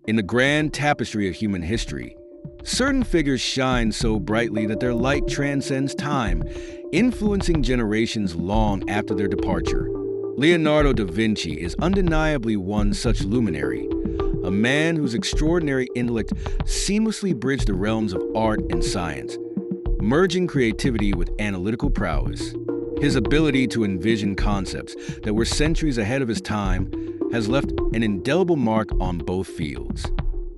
In the grand tapestry of human history, certain figures shine so brightly that their light transcends time, influencing generations long after their departure. Leonardo da Vinci is undeniably one such luminary, a man whose extraordinary intellect seamlessly bridged the realms of art and science, merging creativity with analytical prowess. His ability to envision concepts that were centuries ahead of his time has left an indelible mark on both fields.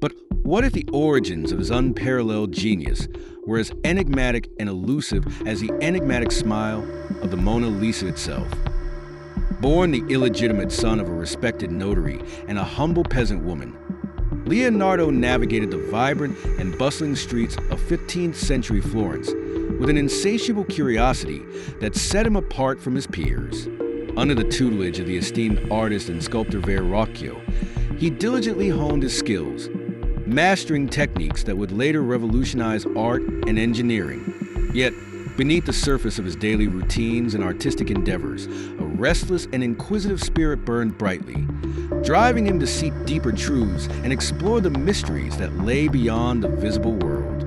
But what if the origins of his unparalleled genius were as enigmatic and elusive as the enigmatic smile of the Mona Lisa itself? Born the illegitimate son of a respected notary and a humble peasant woman, Leonardo navigated the vibrant and bustling streets of 15th century Florence with an insatiable curiosity that set him apart from his peers. Under the tutelage of the esteemed artist and sculptor Verrocchio, he diligently honed his skills, mastering techniques that would later revolutionize art and engineering. Yet, beneath the surface of his daily routines and artistic endeavors, a restless and inquisitive spirit burned brightly, driving him to seek deeper truths and explore the mysteries that lay beyond the visible world.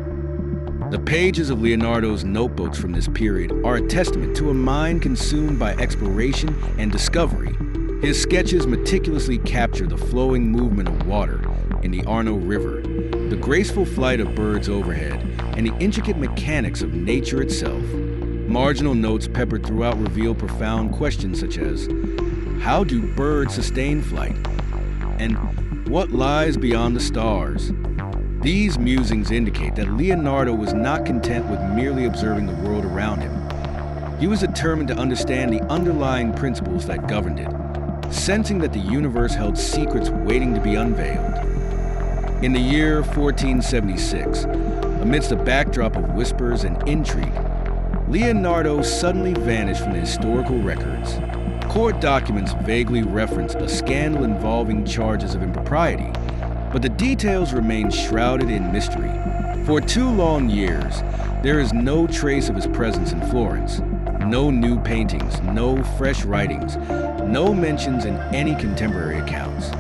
The pages of Leonardo's notebooks from this period are a testament to a mind consumed by exploration and discovery. His sketches meticulously capture the flowing movement of water in the Arno River, the graceful flight of birds overhead, and the intricate mechanics of nature itself. Marginal notes peppered throughout reveal profound questions such as, how do birds sustain flight? And what lies beyond the stars? These musings indicate that Leonardo was not content with merely observing the world around him. He was determined to understand the underlying principles that governed it, sensing that the universe held secrets waiting to be unveiled. In the year 1476, amidst a backdrop of whispers and intrigue, Leonardo suddenly vanished from the historical records. Court documents vaguely reference a scandal involving charges of impropriety, but the details remain shrouded in mystery. For 2 long years, there is no trace of his presence in Florence. No new paintings, no fresh writings, no mentions in any contemporary accounts.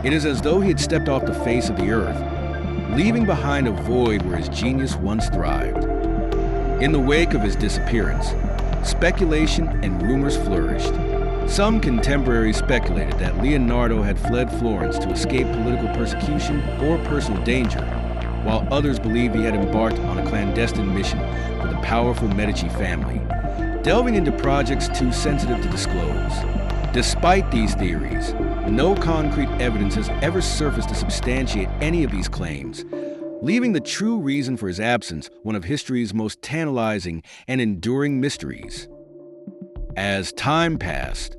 It is as though he had stepped off the face of the earth, leaving behind a void where his genius once thrived. In the wake of his disappearance, speculation and rumors flourished. Some contemporaries speculated that Leonardo had fled Florence to escape political persecution or personal danger, while others believed he had embarked on a clandestine mission for the powerful Medici family, delving into projects too sensitive to disclose. Despite these theories, no concrete evidence has ever surfaced to substantiate any of these claims, leaving the true reason for his absence one of history's most tantalizing and enduring mysteries. As time passed,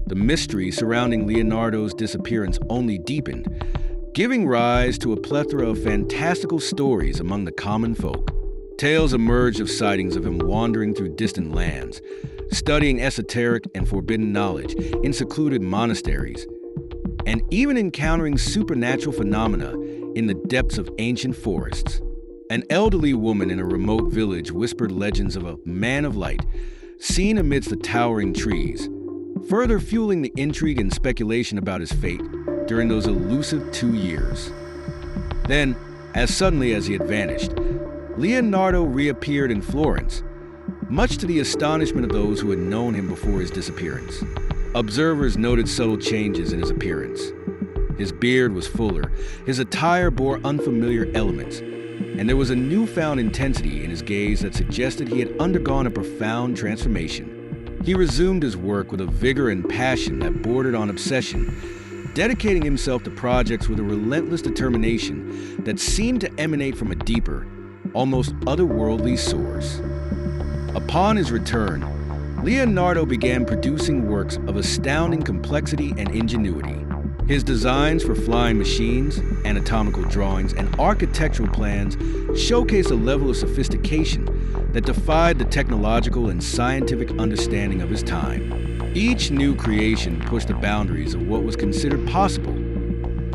the mystery surrounding Leonardo's disappearance only deepened, giving rise to a plethora of fantastical stories among the common folk. Tales emerged of sightings of him wandering through distant lands, studying esoteric and forbidden knowledge in secluded monasteries, and even encountering supernatural phenomena in the depths of ancient forests. An elderly woman in a remote village whispered legends of a man of light seen amidst the towering trees, further fueling the intrigue and speculation about his fate during those elusive 2 years. Then, as suddenly as he had vanished, Leonardo reappeared in Florence, much to the astonishment of those who had known him before his disappearance. Observers noted subtle changes in his appearance. His beard was fuller, his attire bore unfamiliar elements, and there was a newfound intensity in his gaze that suggested he had undergone a profound transformation. He resumed his work with a vigor and passion that bordered on obsession, dedicating himself to projects with a relentless determination that seemed to emanate from a deeper, almost otherworldly source. Upon his return, Leonardo began producing works of astounding complexity and ingenuity. His designs for flying machines, anatomical drawings, and architectural plans showcased a level of sophistication that defied the technological and scientific understanding of his time. Each new creation pushed the boundaries of what was considered possible,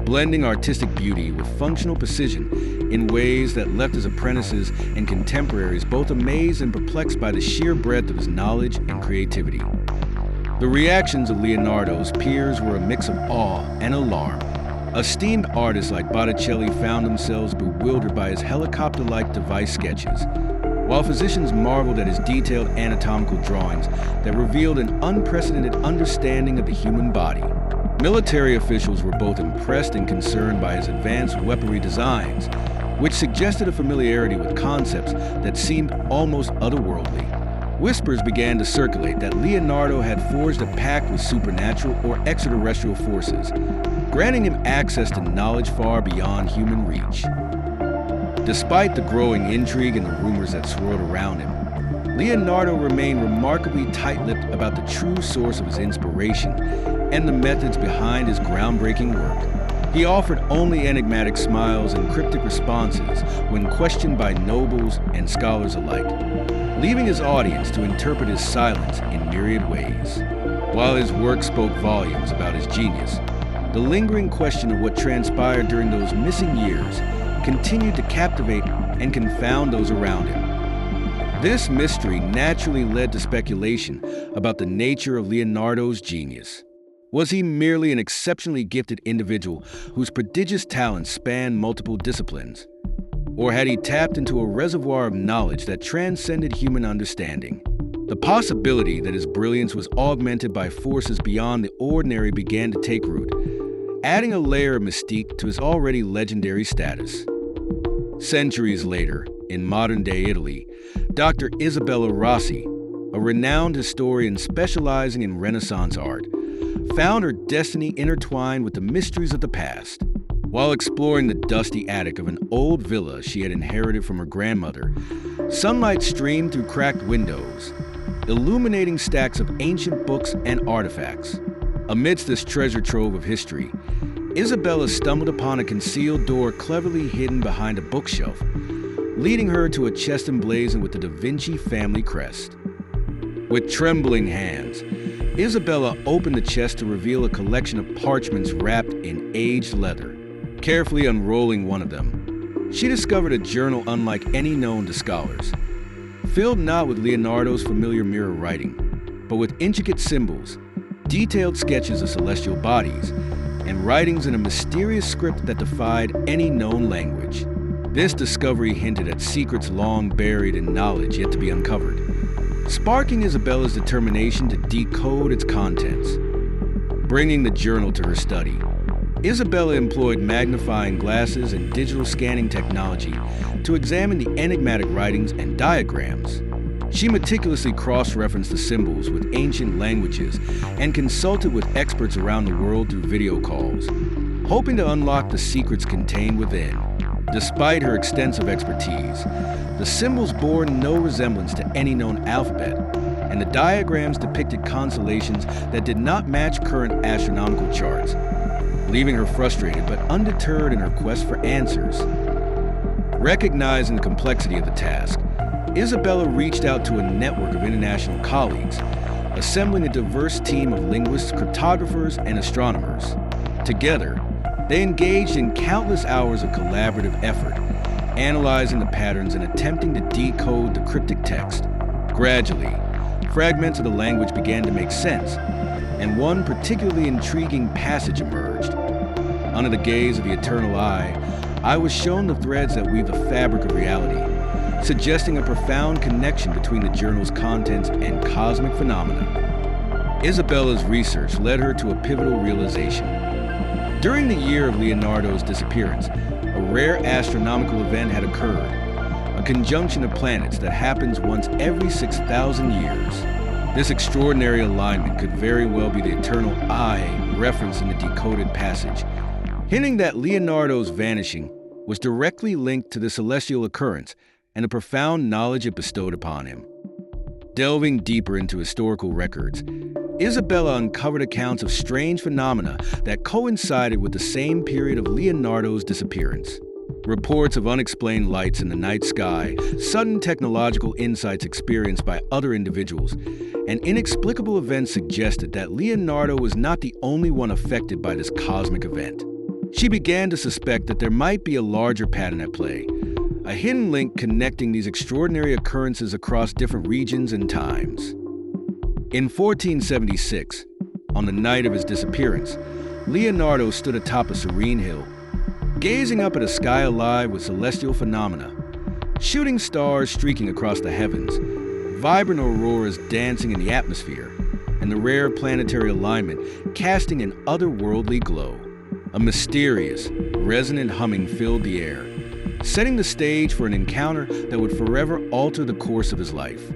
blending artistic beauty with functional precision in ways that left his apprentices and contemporaries both amazed and perplexed by the sheer breadth of his knowledge and creativity. The reactions of Leonardo's peers were a mix of awe and alarm, Esteemed artists like Botticelli found themselves bewildered by his helicopter-like device sketches, while physicians marveled at his detailed anatomical drawings that revealed an unprecedented understanding of the human body. Military officials were both impressed and concerned by his advanced weaponry designs, which suggested a familiarity with concepts that seemed almost otherworldly. Whispers began to circulate that Leonardo had forged a pact with supernatural or extraterrestrial forces, granting him access to knowledge far beyond human reach. Despite the growing intrigue and the rumors that swirled around him, Leonardo remained remarkably tight-lipped about the true source of his inspiration and the methods behind his groundbreaking work. He offered only enigmatic smiles and cryptic responses when questioned by nobles and scholars alike, leaving his audience to interpret his silence in myriad ways. While his work spoke volumes about his genius, the lingering question of what transpired during those missing years continued to captivate and confound those around him. This mystery naturally led to speculation about the nature of Leonardo's genius. Was he merely an exceptionally gifted individual whose prodigious talents spanned multiple disciplines? Or had he tapped into a reservoir of knowledge that transcended human understanding? The possibility that his brilliance was augmented by forces beyond the ordinary began to take root, adding a layer of mystique to his already legendary status. Centuries later, in modern-day Italy, Dr. Isabella Rossi, a renowned historian specializing in Renaissance art, found her destiny intertwined with the mysteries of the past. While exploring the dusty attic of an old villa she had inherited from her grandmother, sunlight streamed through cracked windows, illuminating stacks of ancient books and artifacts. Amidst this treasure trove of history, Isabella stumbled upon a concealed door cleverly hidden behind a bookshelf, leading her to a chest emblazoned with the Da Vinci family crest. With trembling hands, Isabella opened the chest to reveal a collection of parchments wrapped in aged leather. Carefully unrolling one of them, she discovered a journal unlike any known to scholars, filled not with Leonardo's familiar mirror writing, but with intricate symbols, detailed sketches of celestial bodies, and writings in a mysterious script that defied any known language. This discovery hinted at secrets long buried in knowledge yet to be uncovered, sparking Isabella's determination to decode its contents. Bringing the journal to her study, Isabella employed magnifying glasses and digital scanning technology to examine the enigmatic writings and diagrams. She meticulously cross-referenced the symbols with ancient languages and consulted with experts around the world through video calls, hoping to unlock the secrets contained within. Despite her extensive expertise, the symbols bore no resemblance to any known alphabet, and the diagrams depicted constellations that did not match current astronomical charts, leaving her frustrated but undeterred in her quest for answers. Recognizing the complexity of the task, Isabella reached out to a network of international colleagues, assembling a diverse team of linguists, cryptographers, and astronomers. Together, they engaged in countless hours of collaborative effort, analyzing the patterns and attempting to decode the cryptic text. Gradually, fragments of the language began to make sense, and one particularly intriguing passage emerged. Under the gaze of the eternal eye, I was shown the threads that weave the fabric of reality, suggesting a profound connection between the journal's contents and cosmic phenomena. Isabella's research led her to a pivotal realization. During the year of Leonardo's disappearance, a rare astronomical event had occurred, a conjunction of planets that happens once every 6,000 years. This extraordinary alignment could very well be the eternal eye referenced in the decoded passage, hinting that Leonardo's vanishing was directly linked to the celestial occurrence and the profound knowledge it bestowed upon him. Delving deeper into historical records, Isabella uncovered accounts of strange phenomena that coincided with the same period of Leonardo's disappearance. Reports of unexplained lights in the night sky, sudden technological insights experienced by other individuals, and inexplicable events suggested that Leonardo was not the only one affected by this cosmic event. She began to suspect that there might be a larger pattern at play, a hidden link connecting these extraordinary occurrences across different regions and times. In 1476, on the night of his disappearance, Leonardo stood atop a serene hill, gazing up at a sky alive with celestial phenomena. Shooting stars streaking across the heavens, vibrant auroras dancing in the atmosphere, and the rare planetary alignment casting an otherworldly glow. A mysterious, resonant humming filled the air, setting the stage for an encounter that would forever alter the course of his life.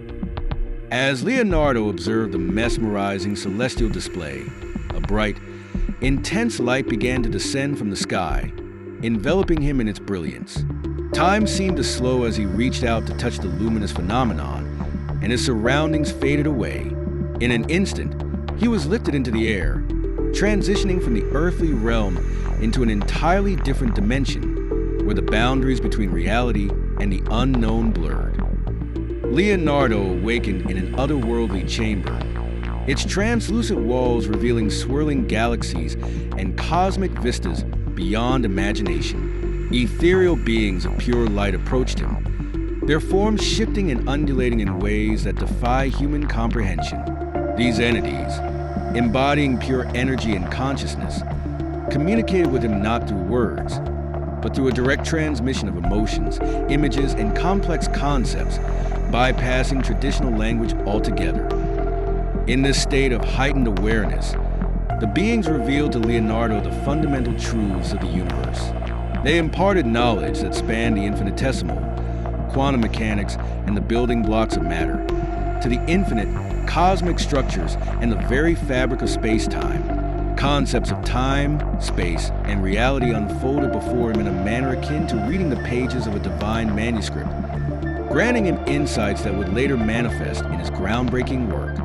As Leonardo observed the mesmerizing celestial display, a bright, intense light began to descend from the sky, enveloping him in its brilliance. Time seemed to slow as he reached out to touch the luminous phenomenon, and his surroundings faded away. In an instant, he was lifted into the air, transitioning from the earthly realm into an entirely different dimension, where the boundaries between reality and the unknown blurred. Leonardo awakened in an otherworldly chamber, its translucent walls revealing swirling galaxies and cosmic vistas beyond imagination. Ethereal beings of pure light approached him, their forms shifting and undulating in ways that defy human comprehension. These entities, embodying pure energy and consciousness, communicated with him not through words, but through a direct transmission of emotions, images, and complex concepts, bypassing traditional language altogether. In this state of heightened awareness, the beings revealed to Leonardo the fundamental truths of the universe. They imparted knowledge that spanned the infinitesimal, quantum mechanics, and the building blocks of matter, to the infinite, cosmic structures and the very fabric of space-time. Concepts of time, space, and reality unfolded before him in a manner akin to reading the pages of a divine manuscript, granting him insights that would later manifest in his groundbreaking work.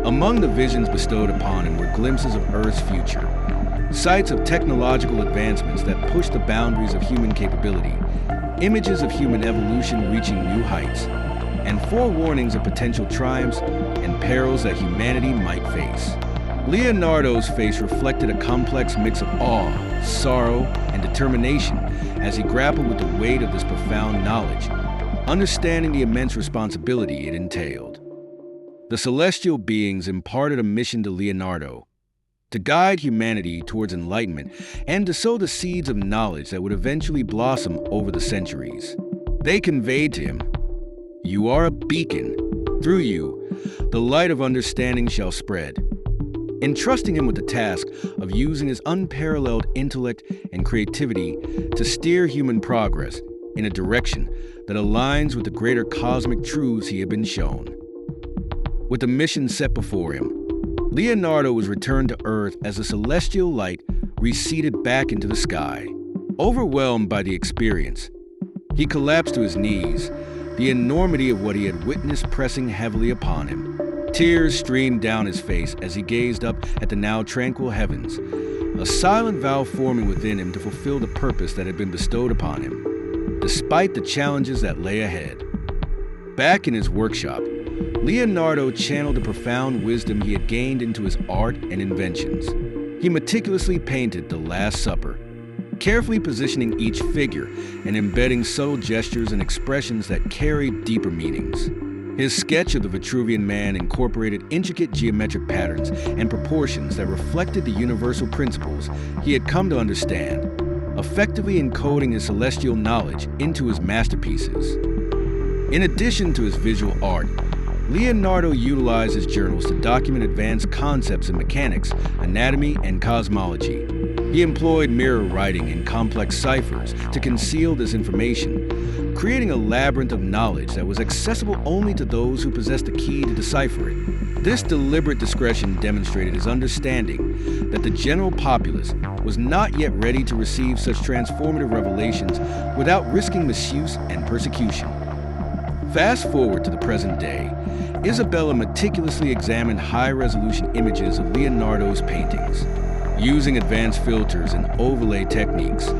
Among the visions bestowed upon him were glimpses of Earth's future, sights of technological advancements that push the boundaries of human capability, images of human evolution reaching new heights, and forewarnings of potential triumphs and perils that humanity might face. Leonardo's face reflected a complex mix of awe, sorrow, and determination as he grappled with the weight of this profound knowledge, understanding the immense responsibility it entailed. The celestial beings imparted a mission to Leonardo, to guide humanity towards enlightenment and to sow the seeds of knowledge that would eventually blossom over the centuries. They conveyed to him, "You are a beacon. Through you, the light of understanding shall spread," entrusting him with the task of using his unparalleled intellect and creativity to steer human progress in a direction that aligns with the greater cosmic truths he had been shown. With the mission set before him, Leonardo was returned to Earth as the celestial light receded back into the sky. Overwhelmed by the experience, he collapsed to his knees, the enormity of what he had witnessed pressing heavily upon him. Tears streamed down his face as he gazed up at the now tranquil heavens, a silent vow forming within him to fulfill the purpose that had been bestowed upon him, despite the challenges that lay ahead. Back in his workshop, Leonardo channeled the profound wisdom he had gained into his art and inventions. He meticulously painted the Last Supper, carefully positioning each figure and embedding subtle gestures and expressions that carried deeper meanings. His sketch of the Vitruvian Man incorporated intricate geometric patterns and proportions that reflected the universal principles he had come to understand, effectively encoding his celestial knowledge into his masterpieces. In addition to his visual art, Leonardo utilized his journals to document advanced concepts in mechanics, anatomy, and cosmology. He employed mirror writing and complex ciphers to conceal this information, creating a labyrinth of knowledge that was accessible only to those who possessed the key to decipher it. This deliberate discretion demonstrated his understanding that the general populace was not yet ready to receive such transformative revelations without risking misuse and persecution. Fast forward to the present day, Isabella meticulously examined high-resolution images of Leonardo's paintings. Using advanced filters and overlay techniques,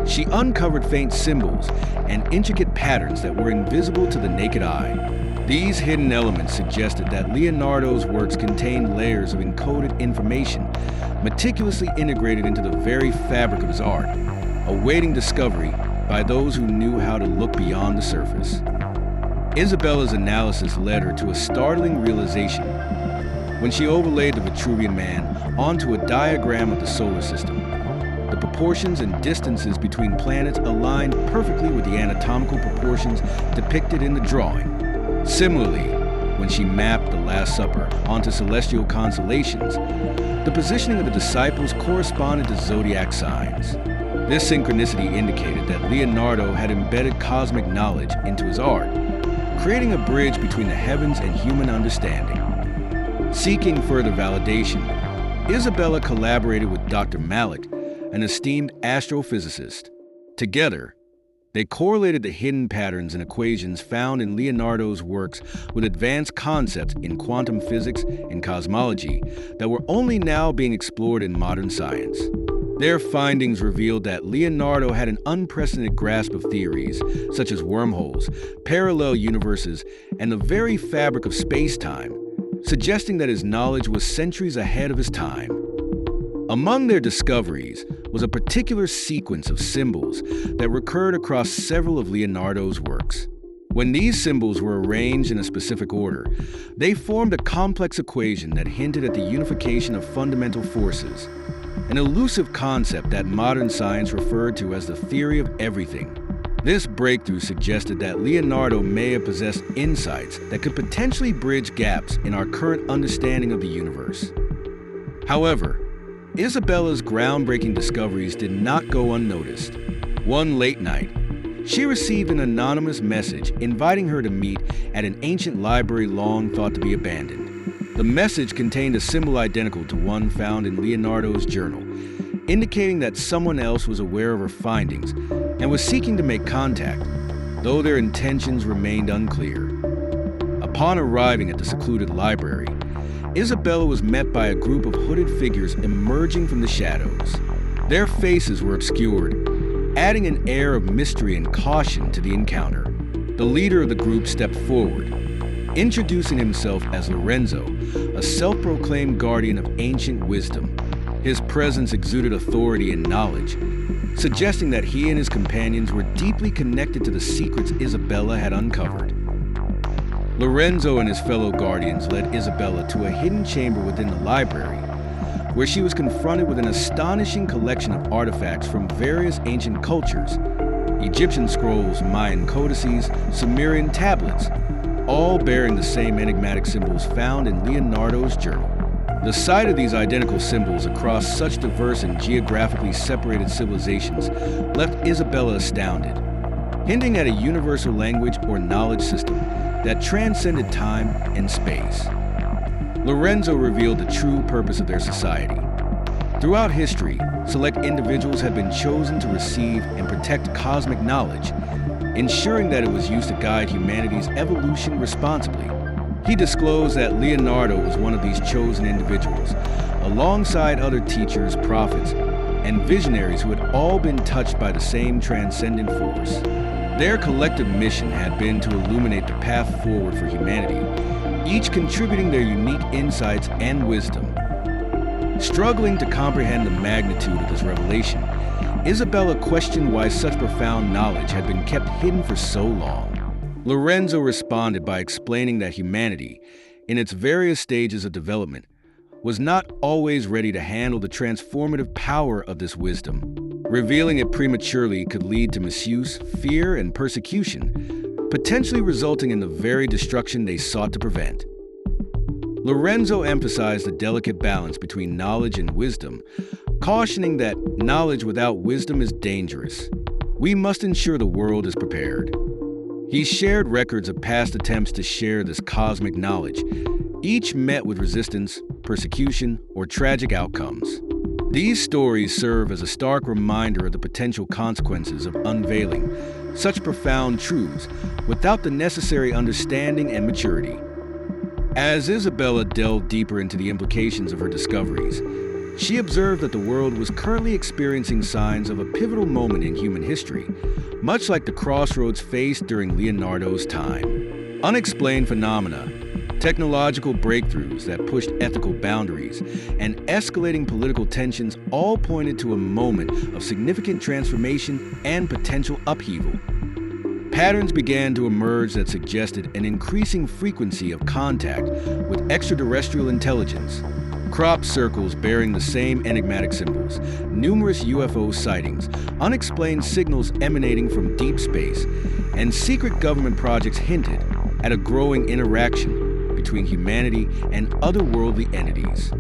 she uncovered faint symbols and intricate patterns that were invisible to the naked eye. These hidden elements suggested that Leonardo's works contained layers of encoded information, meticulously integrated into the very fabric of his art, awaiting discovery by those who knew how to look beyond the surface. Isabella's analysis led her to a startling realization. when she overlaid the Vitruvian Man onto a diagram of the solar system. The proportions and distances between planets aligned perfectly with the anatomical proportions depicted in the drawing. Similarly, when she mapped the Last Supper onto celestial constellations, the positioning of the disciples corresponded to zodiac signs. This synchronicity indicated that Leonardo had embedded cosmic knowledge into his art, creating a bridge between the heavens and human understanding. Seeking further validation, Isabella collaborated with Dr. Malik, an esteemed astrophysicist. Together, they correlated the hidden patterns and equations found in Leonardo's works with advanced concepts in quantum physics and cosmology that were only now being explored in modern science. Their findings revealed that Leonardo had an unprecedented grasp of theories such as wormholes, parallel universes, and the very fabric of space-time, suggesting that his knowledge was centuries ahead of his time. Among their discoveries was a particular sequence of symbols that recurred across several of Leonardo's works. When these symbols were arranged in a specific order, they formed a complex equation that hinted at the unification of fundamental forces, an elusive concept that modern science referred to as the theory of everything. This breakthrough suggested that Leonardo may have possessed insights that could potentially bridge gaps in our current understanding of the universe. However, Isabella's groundbreaking discoveries did not go unnoticed. One late night, she received an anonymous message inviting her to meet at an ancient library long thought to be abandoned. The message contained a symbol identical to one found in Leonardo's journal, indicating that someone else was aware of her findings and was seeking to make contact, though their intentions remained unclear. Upon arriving at the secluded library, Isabella was met by a group of hooded figures emerging from the shadows. Their faces were obscured, adding an air of mystery and caution to the encounter. The leader of the group stepped forward, introducing himself as Lorenzo, a self-proclaimed guardian of ancient wisdom. His presence exuded authority and knowledge, suggesting that he and his companions were deeply connected to the secrets Isabella had uncovered. Lorenzo and his fellow guardians led Isabella to a hidden chamber within the library, where she was confronted with an astonishing collection of artifacts from various ancient cultures: Egyptian scrolls, Mayan codices, Sumerian tablets, all bearing the same enigmatic symbols found in Leonardo's journal. The sight of these identical symbols across such diverse and geographically separated civilizations left Isabella astounded, hinting at a universal language or knowledge system that transcended time and space. Lorenzo revealed the true purpose of their society. Throughout history, select individuals have been chosen to receive and protect cosmic knowledge, ensuring that it was used to guide humanity's evolution responsibly. He disclosed that Leonardo was one of these chosen individuals, alongside other teachers, prophets, and visionaries who had all been touched by the same transcendent force. Their collective mission had been to illuminate the path forward for humanity, each contributing their unique insights and wisdom. Struggling to comprehend the magnitude of this revelation, Isabella questioned why such profound knowledge had been kept hidden for so long. Lorenzo responded by explaining that humanity, in its various stages of development, was not always ready to handle the transformative power of this wisdom. Revealing it prematurely could lead to misuse, fear, and persecution, potentially resulting in the very destruction they sought to prevent. Lorenzo emphasized the delicate balance between knowledge and wisdom, cautioning that knowledge without wisdom is dangerous. We must ensure the world is prepared. He shared records of past attempts to share this cosmic knowledge, each met with resistance, persecution, or tragic outcomes. These stories serve as a stark reminder of the potential consequences of unveiling such profound truths without the necessary understanding and maturity. As Isabella delved deeper into the implications of her discoveries, she observed that the world was currently experiencing signs of a pivotal moment in human history, much like the crossroads faced during Leonardo's time. Unexplained phenomena, technological breakthroughs that pushed ethical boundaries, and escalating political tensions all pointed to a moment of significant transformation and potential upheaval. Patterns began to emerge that suggested an increasing frequency of contact with extraterrestrial intelligence. Crop circles bearing the same enigmatic symbols, numerous UFO sightings, unexplained signals emanating from deep space, and secret government projects hinted at a growing interaction between humanity and otherworldly entities.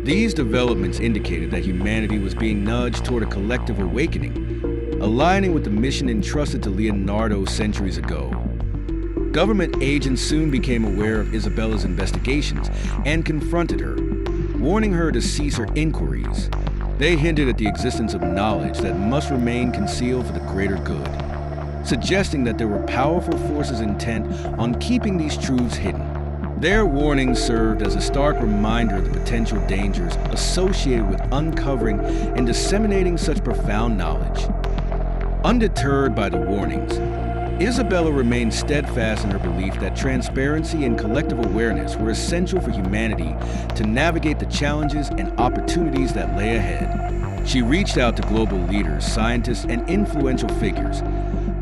These developments indicated that humanity was being nudged toward a collective awakening, aligning with the mission entrusted to Leonardo centuries ago. Government agents soon became aware of Isabella's investigations and confronted her, warning her to cease her inquiries. They hinted at the existence of knowledge that must remain concealed for the greater good, suggesting that there were powerful forces intent on keeping these truths hidden. Their warnings served as a stark reminder of the potential dangers associated with uncovering and disseminating such profound knowledge. Undeterred by the warnings, Isabella remained steadfast in her belief that transparency and collective awareness were essential for humanity to navigate the challenges and opportunities that lay ahead. She reached out to global leaders, scientists, and influential figures,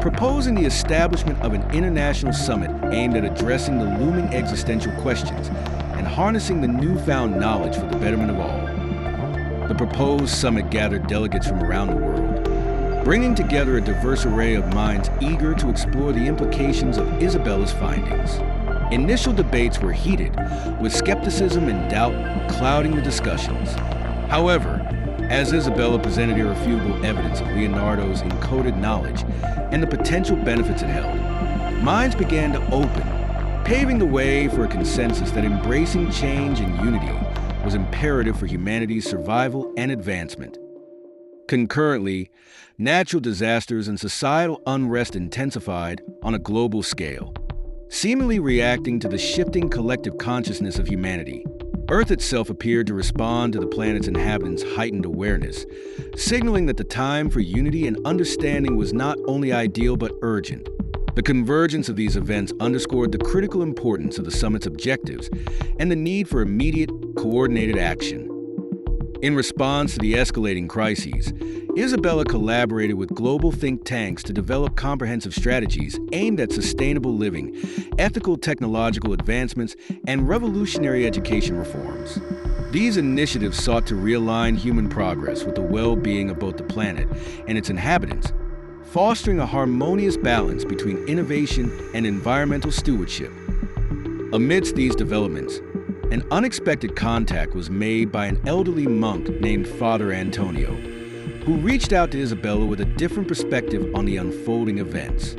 proposing the establishment of an international summit aimed at addressing the looming existential questions and harnessing the newfound knowledge for the betterment of all. The proposed summit gathered delegates from around the world, bringing together a diverse array of minds eager to explore the implications of Isabella's findings. Initial debates were heated, with skepticism and doubt clouding the discussions. However, as Isabella presented irrefutable evidence of Leonardo's encoded knowledge and the potential benefits it held, minds began to open, paving the way for a consensus that embracing change and unity was imperative for humanity's survival and advancement. Concurrently, natural disasters and societal unrest intensified on a global scale, seemingly reacting to the shifting collective consciousness of humanity. Earth itself appeared to respond to the planet's inhabitants' heightened awareness, signaling that the time for unity and understanding was not only ideal but urgent. The convergence of these events underscored the critical importance of the summit's objectives and the need for immediate, coordinated action. In response to the escalating crises, Isabella collaborated with global think tanks to develop comprehensive strategies aimed at sustainable living, ethical technological advancements, and revolutionary education reforms. These initiatives sought to realign human progress with the well-being of both the planet and its inhabitants, fostering a harmonious balance between innovation and environmental stewardship. Amidst these developments, an unexpected contact was made by an elderly monk named Father Antonio, who reached out to Isabella with a different perspective on the unfolding events.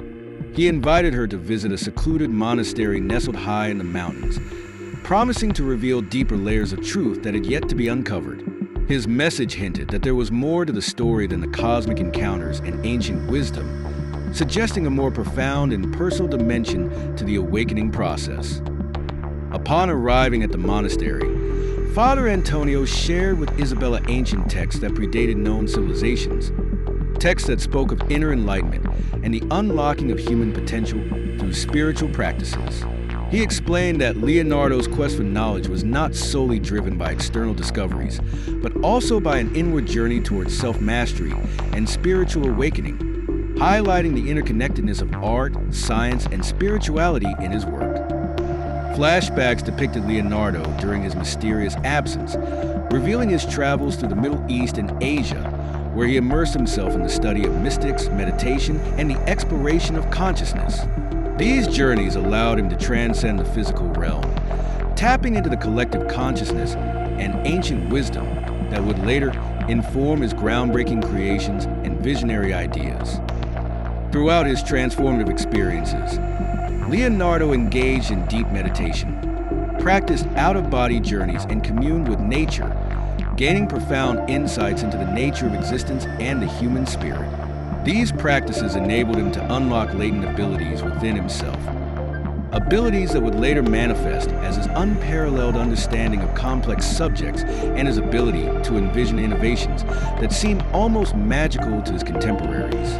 He invited her to visit a secluded monastery nestled high in the mountains, promising to reveal deeper layers of truth that had yet to be uncovered. His message hinted that there was more to the story than the cosmic encounters and ancient wisdom, suggesting a more profound and personal dimension to the awakening process. Upon arriving at the monastery, Father Antonio shared with Isabella ancient texts that predated known civilizations, texts that spoke of inner enlightenment and the unlocking of human potential through spiritual practices. He explained that Leonardo's quest for knowledge was not solely driven by external discoveries, but also by an inward journey towards self-mastery and spiritual awakening, highlighting the interconnectedness of art, science, and spirituality in his work. Flashbacks depicted Leonardo during his mysterious absence, revealing his travels through the Middle East and Asia, where he immersed himself in the study of mystics, meditation, and the exploration of consciousness. These journeys allowed him to transcend the physical realm, tapping into the collective consciousness and ancient wisdom that would later inform his groundbreaking creations and visionary ideas. Throughout his transformative experiences, Leonardo engaged in deep meditation, practiced out-of-body journeys, and communed with nature, gaining profound insights into the nature of existence and the human spirit. These practices enabled him to unlock latent abilities within himself, abilities that would later manifest as his unparalleled understanding of complex subjects and his ability to envision innovations that seemed almost magical to his contemporaries.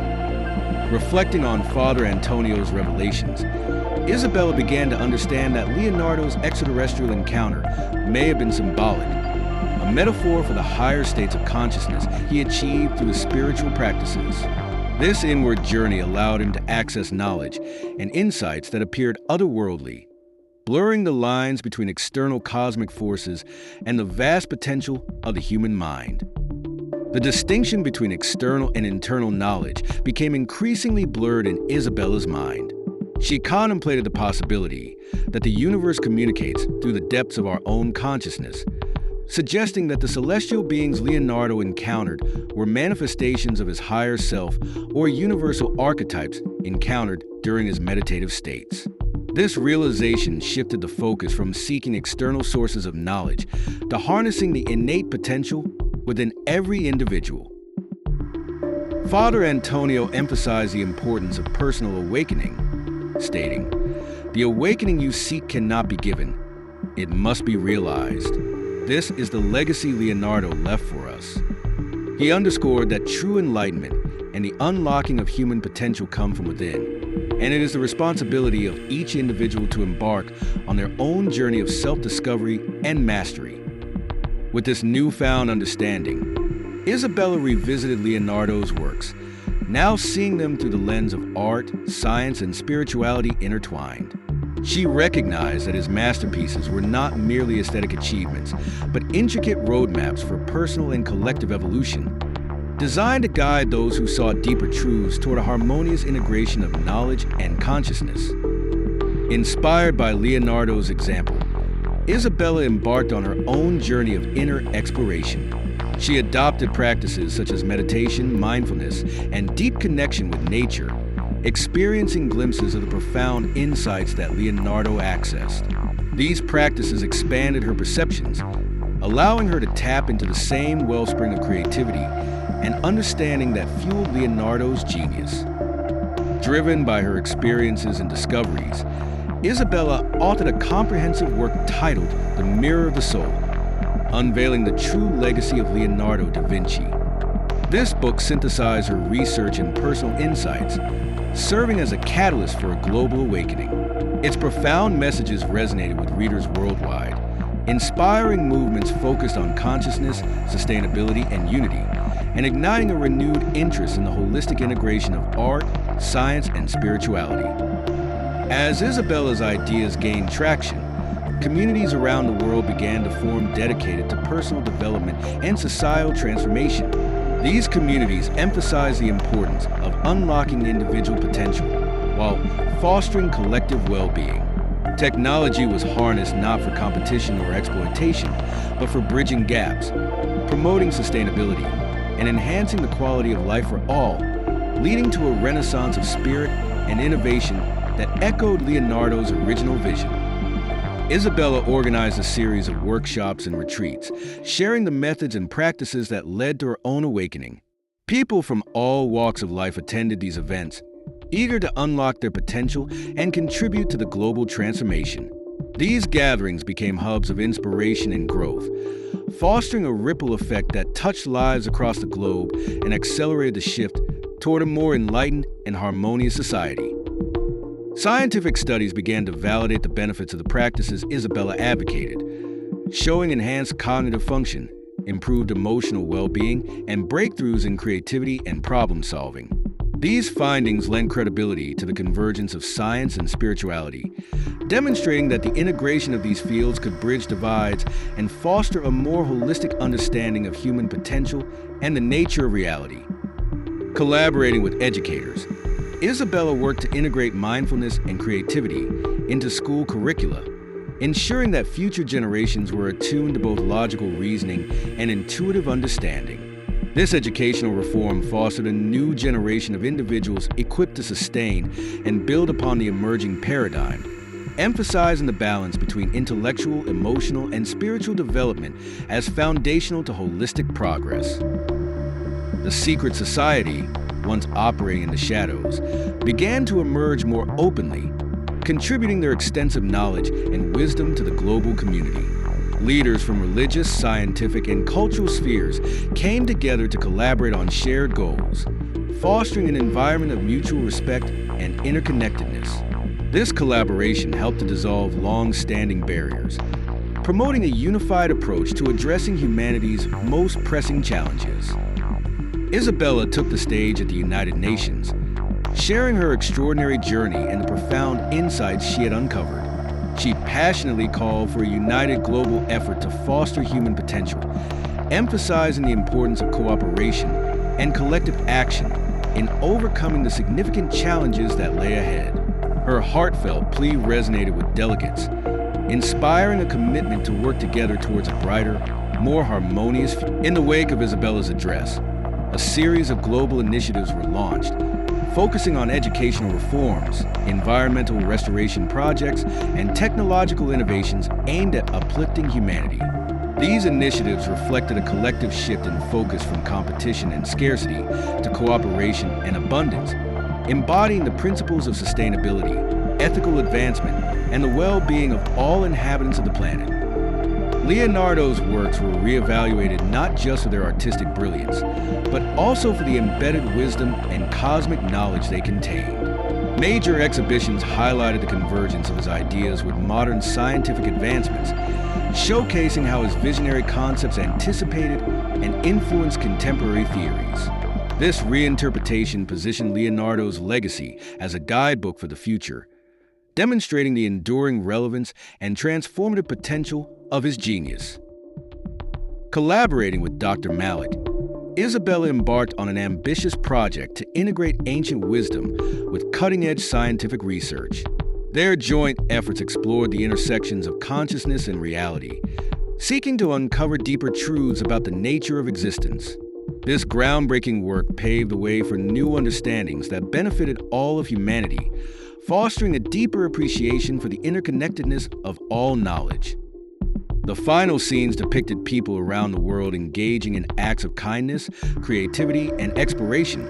Reflecting on Father Antonio's revelations, Isabella began to understand that Leonardo's extraterrestrial encounter may have been symbolic, a metaphor for the higher states of consciousness he achieved through his spiritual practices. This inward journey allowed him to access knowledge and insights that appeared otherworldly, blurring the lines between external cosmic forces and the vast potential of the human mind. The distinction between external and internal knowledge became increasingly blurred in Isabella's mind. She contemplated the possibility that the universe communicates through the depths of our own consciousness, suggesting that the celestial beings Leonardo encountered were manifestations of his higher self or universal archetypes encountered during his meditative states. This realization shifted the focus from seeking external sources of knowledge to harnessing the innate potential within every individual. Father Antonio emphasized the importance of personal awakening, stating, "The awakening you seek cannot be given. It must be realized." This is the legacy Leonardo left for us. He underscored that true enlightenment and the unlocking of human potential come from within, and it is the responsibility of each individual to embark on their own journey of self-discovery and mastery. With this newfound understanding, Isabella revisited Leonardo's works, now seeing them through the lens of art, science, and spirituality intertwined. She recognized that his masterpieces were not merely aesthetic achievements, but intricate roadmaps for personal and collective evolution, designed to guide those who sought deeper truths toward a harmonious integration of knowledge and consciousness. Inspired by Leonardo's example, Isabella embarked on her own journey of inner exploration. She adopted practices such as meditation, mindfulness, and deep connection with nature, experiencing glimpses of the profound insights that Leonardo accessed. These practices expanded her perceptions, allowing her to tap into the same wellspring of creativity and understanding that fueled Leonardo's genius. Driven by her experiences and discoveries, Isabella authored a comprehensive work titled The Mirror of the Soul, unveiling the true legacy of Leonardo da Vinci. This book synthesized her research and personal insights, serving as a catalyst for a global awakening. Its profound messages resonated with readers worldwide, inspiring movements focused on consciousness, sustainability, and unity, and igniting a renewed interest in the holistic integration of art, science, and spirituality. As Isabella's ideas gained traction, communities around the world began to form dedicated to personal development and societal transformation. These communities emphasized the importance of unlocking individual potential while fostering collective well-being. Technology was harnessed not for competition or exploitation, but for bridging gaps, promoting sustainability, and enhancing the quality of life for all, leading to a renaissance of spirit and innovation that echoed Leonardo's original vision. Isabella organized a series of workshops and retreats, sharing the methods and practices that led to her own awakening. People from all walks of life attended these events, eager to unlock their potential and contribute to the global transformation. These gatherings became hubs of inspiration and growth, fostering a ripple effect that touched lives across the globe and accelerated the shift toward a more enlightened and harmonious society. Scientific studies began to validate the benefits of the practices Isabella advocated, showing enhanced cognitive function, improved emotional well-being, and breakthroughs in creativity and problem-solving. These findings lend credibility to the convergence of science and spirituality, demonstrating that the integration of these fields could bridge divides and foster a more holistic understanding of human potential and the nature of reality. Collaborating with educators, Isabella worked to integrate mindfulness and creativity into school curricula, ensuring that future generations were attuned to both logical reasoning and intuitive understanding. This educational reform fostered a new generation of individuals equipped to sustain and build upon the emerging paradigm, emphasizing the balance between intellectual, emotional, and spiritual development as foundational to holistic progress. The secret society, once operating in the shadows, began to emerge more openly, contributing their extensive knowledge and wisdom to the global community. Leaders from religious, scientific, and cultural spheres came together to collaborate on shared goals, fostering an environment of mutual respect and interconnectedness. This collaboration helped to dissolve long-standing barriers, promoting a unified approach to addressing humanity's most pressing challenges. Isabella took the stage at the United Nations, sharing her extraordinary journey and the profound insights she had uncovered. She passionately called for a united global effort to foster human potential, emphasizing the importance of cooperation and collective action in overcoming the significant challenges that lay ahead. Her heartfelt plea resonated with delegates, inspiring a commitment to work together towards a brighter, more harmonious future. In the wake of Isabella's address, a series of global initiatives were launched, focusing on educational reforms, environmental restoration projects, and technological innovations aimed at uplifting humanity. These initiatives reflected a collective shift in focus from competition and scarcity to cooperation and abundance, embodying the principles of sustainability, ethical advancement, and the well-being of all inhabitants of the planet. Leonardo's works were reevaluated not just for their artistic brilliance, but also for the embedded wisdom and cosmic knowledge they contained. Major exhibitions highlighted the convergence of his ideas with modern scientific advancements, showcasing how his visionary concepts anticipated and influenced contemporary theories. This reinterpretation positioned Leonardo's legacy as a guidebook for the future, demonstrating the enduring relevance and transformative potential of his genius. Collaborating with Dr. Malik, Isabella embarked on an ambitious project to integrate ancient wisdom with cutting-edge scientific research. Their joint efforts explored the intersections of consciousness and reality, seeking to uncover deeper truths about the nature of existence. This groundbreaking work paved the way for new understandings that benefited all of humanity, fostering a deeper appreciation for the interconnectedness of all knowledge. The final scenes depicted people around the world engaging in acts of kindness, creativity, and exploration,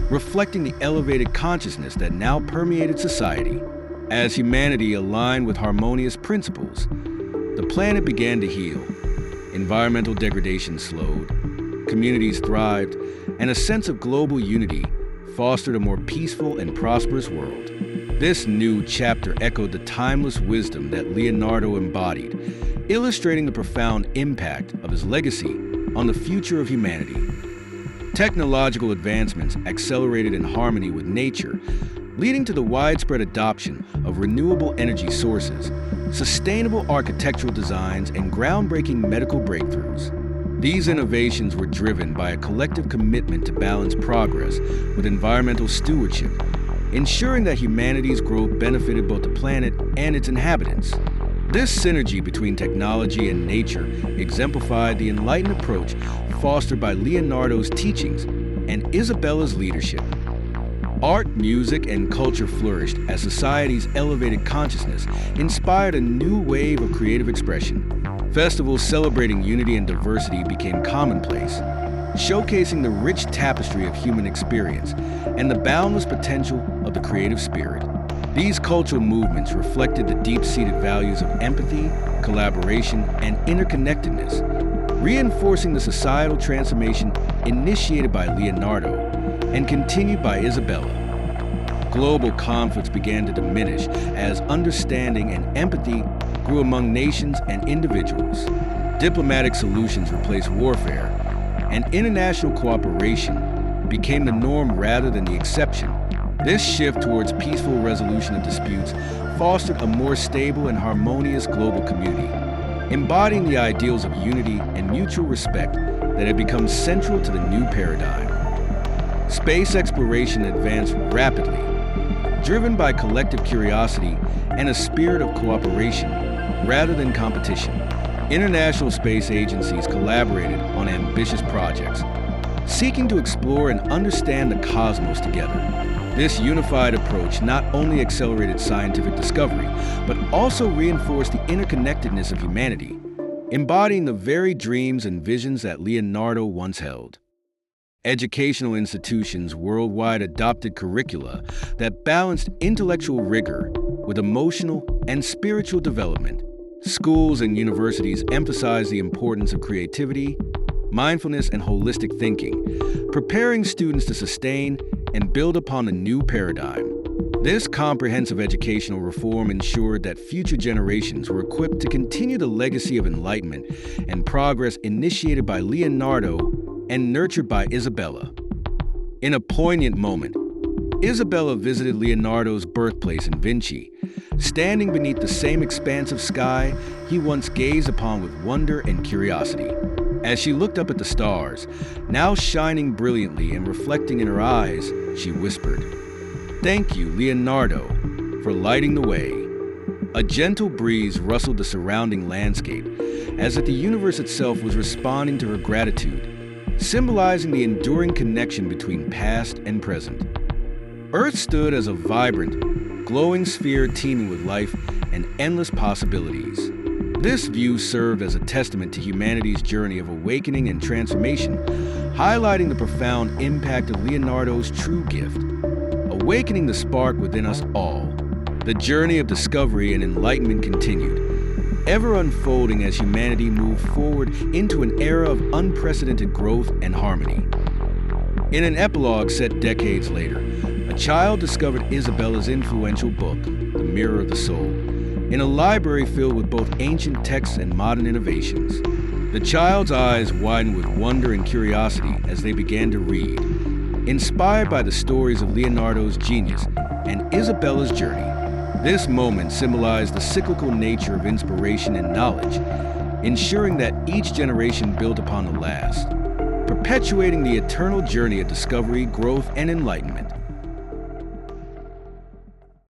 reflecting the elevated consciousness that now permeated society. As humanity aligned with harmonious principles, the planet began to heal. Environmental degradation slowed, communities thrived, and a sense of global unity fostered a more peaceful and prosperous world. This new chapter echoed the timeless wisdom that Leonardo embodied, illustrating the profound impact of his legacy on the future of humanity. Technological advancements accelerated in harmony with nature, leading to the widespread adoption of renewable energy sources, sustainable architectural designs, and groundbreaking medical breakthroughs. These innovations were driven by a collective commitment to balance progress with environmental stewardship, ensuring that humanity's growth benefited both the planet and its inhabitants. This synergy between technology and nature exemplified the enlightened approach fostered by Leonardo's teachings and Isabella's leadership. Art, music, and culture flourished as society's elevated consciousness inspired a new wave of creative expression. Festivals celebrating unity and diversity became commonplace, showcasing the rich tapestry of human experience and the boundless potential of the creative spirit. These cultural movements reflected the deep-seated values of empathy, collaboration, and interconnectedness, reinforcing the societal transformation initiated by Leonardo and continued by Isabella. Global conflicts began to diminish as understanding and empathy grew among nations and individuals. Diplomatic solutions replaced warfare, and international cooperation became the norm rather than the exception. This shift towards peaceful resolution of disputes fostered a more stable and harmonious global community, embodying the ideals of unity and mutual respect that had become central to the new paradigm. Space exploration advanced rapidly, driven by collective curiosity and a spirit of cooperation rather than competition. International space agencies collaborated on ambitious projects, seeking to explore and understand the cosmos together. This unified approach not only accelerated scientific discovery, but also reinforced the interconnectedness of humanity, embodying the very dreams and visions that Leonardo once held. Educational institutions worldwide adopted curricula that balanced intellectual rigor with emotional and spiritual development. Schools and universities emphasized the importance of creativity, mindfulness, and holistic thinking, preparing students to sustain and build upon a new paradigm. This comprehensive educational reform ensured that future generations were equipped to continue the legacy of enlightenment and progress initiated by Leonardo and nurtured by Isabella. In a poignant moment, Isabella visited Leonardo's birthplace in Vinci, standing beneath the same expanse of sky he once gazed upon with wonder and curiosity. As she looked up at the stars, now shining brilliantly and reflecting in her eyes, she whispered, "Thank you, Leonardo, for lighting the way." A gentle breeze rustled the surrounding landscape, as if the universe itself was responding to her gratitude, symbolizing the enduring connection between past and present. Earth stood as a vibrant, glowing sphere teeming with life and endless possibilities. This view served as a testament to humanity's journey of awakening and transformation, highlighting the profound impact of Leonardo's true gift, awakening the spark within us all. The journey of discovery and enlightenment continued, ever unfolding as humanity moved forward into an era of unprecedented growth and harmony. In an epilogue set decades later, a child discovered Isabella's influential book, The Mirror of the Soul, in a library filled with both ancient texts and modern innovations. The child's eyes widened with wonder and curiosity as they began to read, inspired by the stories of Leonardo's genius and Isabella's journey. This moment symbolized the cyclical nature of inspiration and knowledge, ensuring that each generation built upon the last, perpetuating the eternal journey of discovery, growth, and enlightenment.